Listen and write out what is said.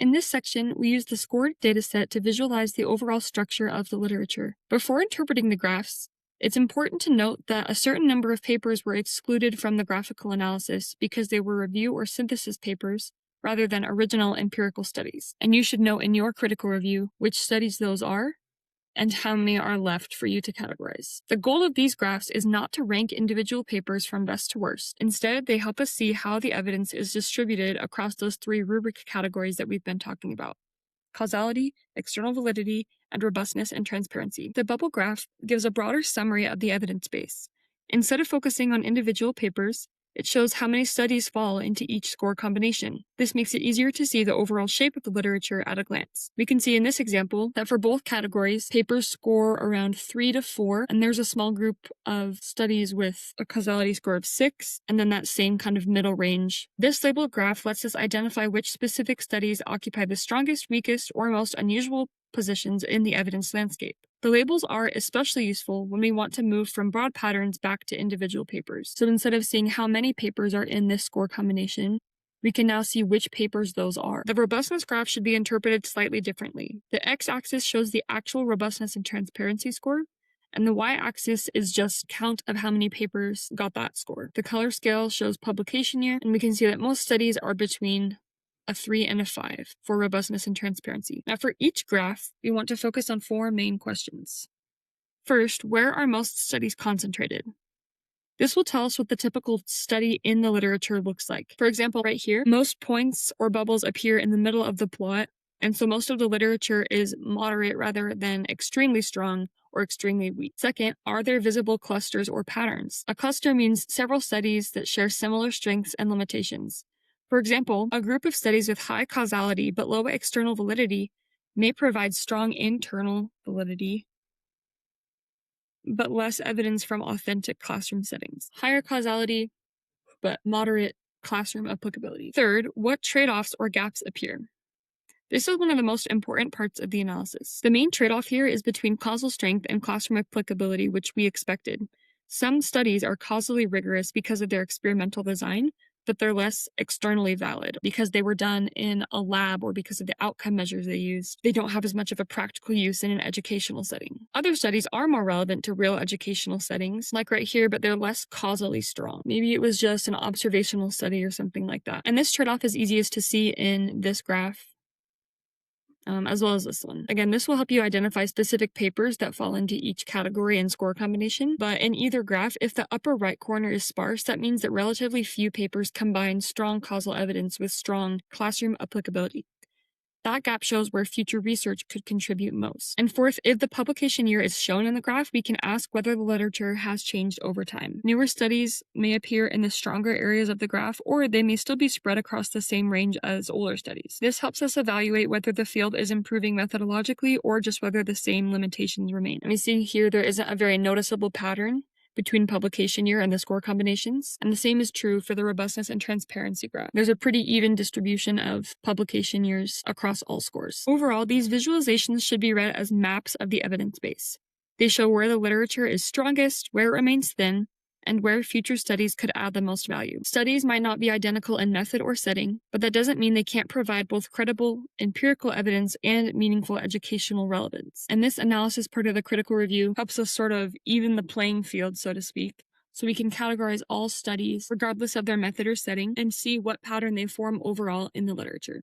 In this section, we use the scored dataset to visualize the overall structure of the literature. Before interpreting the graphs, it's important to note that a certain number of papers were excluded from the graphical analysis because they were review or synthesis papers rather than original empirical studies. And you should note in your critical review which studies those are and how many are left for you to categorize. The goal of these graphs is not to rank individual papers from best to worst. Instead, they help us see how the evidence is distributed across those three rubric categories that we've been talking about: causality, external validity, and robustness and transparency. The bubble graph gives a broader summary of the evidence base. Instead of focusing on individual papers, it shows how many studies fall into each score combination. This makes it easier to see the overall shape of the literature at a glance. We can see in this example that for both categories, papers score around 3 to 4, and there's a small group of studies with a causality score of 6, and then that same kind of middle range. This labeled graph lets us identify which specific studies occupy the strongest, weakest, or most unusual positions in the evidence landscape. The labels are especially useful when we want to move from broad patterns back to individual papers. So instead of seeing how many papers are in this score combination, we can now see which papers those are. The robustness graph should be interpreted slightly differently. The x-axis shows the actual robustness and transparency score, and the y-axis is just count of how many papers got that score. The color scale shows publication year, and we can see that most studies are between a 3 and a 5 for robustness and transparency. Now for each graph, we want to focus on 4 main questions. First, where are most studies concentrated? This will tell us what the typical study in the literature looks like. For example, right here, most points or bubbles appear in the middle of the plot, and so most of the literature is moderate rather than extremely strong or extremely weak. Second, are there visible clusters or patterns? A cluster means several studies that share similar strengths and limitations. For example, a group of studies with high causality but low external validity may provide strong internal validity, but less evidence from authentic classroom settings. Higher causality, but moderate classroom applicability. Third, what trade-offs or gaps appear? This is one of the most important parts of the analysis. The main trade-off here is between causal strength and classroom applicability, which we expected. Some studies are causally rigorous because of their experimental design, but they're less externally valid because they were done in a lab or because of the outcome measures they used. They don't have as much of a practical use in an educational setting. Other studies are more relevant to real educational settings, like right here, but they're less causally strong. Maybe it was just an observational study or something like that. And this trade-off is easiest to see in this graph, as well as this one. Again, this will help you identify specific papers that fall into each category and score combination, but in either graph, if the upper right corner is sparse, that means that relatively few papers combine strong causal evidence with strong classroom applicability. That gap shows where future research could contribute most. And fourth, if the publication year is shown in the graph, we can ask whether the literature has changed over time. Newer studies may appear in the stronger areas of the graph, or they may still be spread across the same range as older studies. This helps us evaluate whether the field is improving methodologically or just whether the same limitations remain. And we see here there isn't a very noticeable pattern between publication year and the score combinations, and the same is true for the robustness and transparency graph. There's a pretty even distribution of publication years across all scores. Overall, these visualizations should be read as maps of the evidence base. They show where the literature is strongest, where it remains thin, and where future studies could add the most value. Studies might not be identical in method or setting, but that doesn't mean they can't provide both credible empirical evidence and meaningful educational relevance. And this analysis part of the critical review helps us sort of even the playing field, so to speak, so we can categorize all studies regardless of their method or setting and see what pattern they form overall in the literature.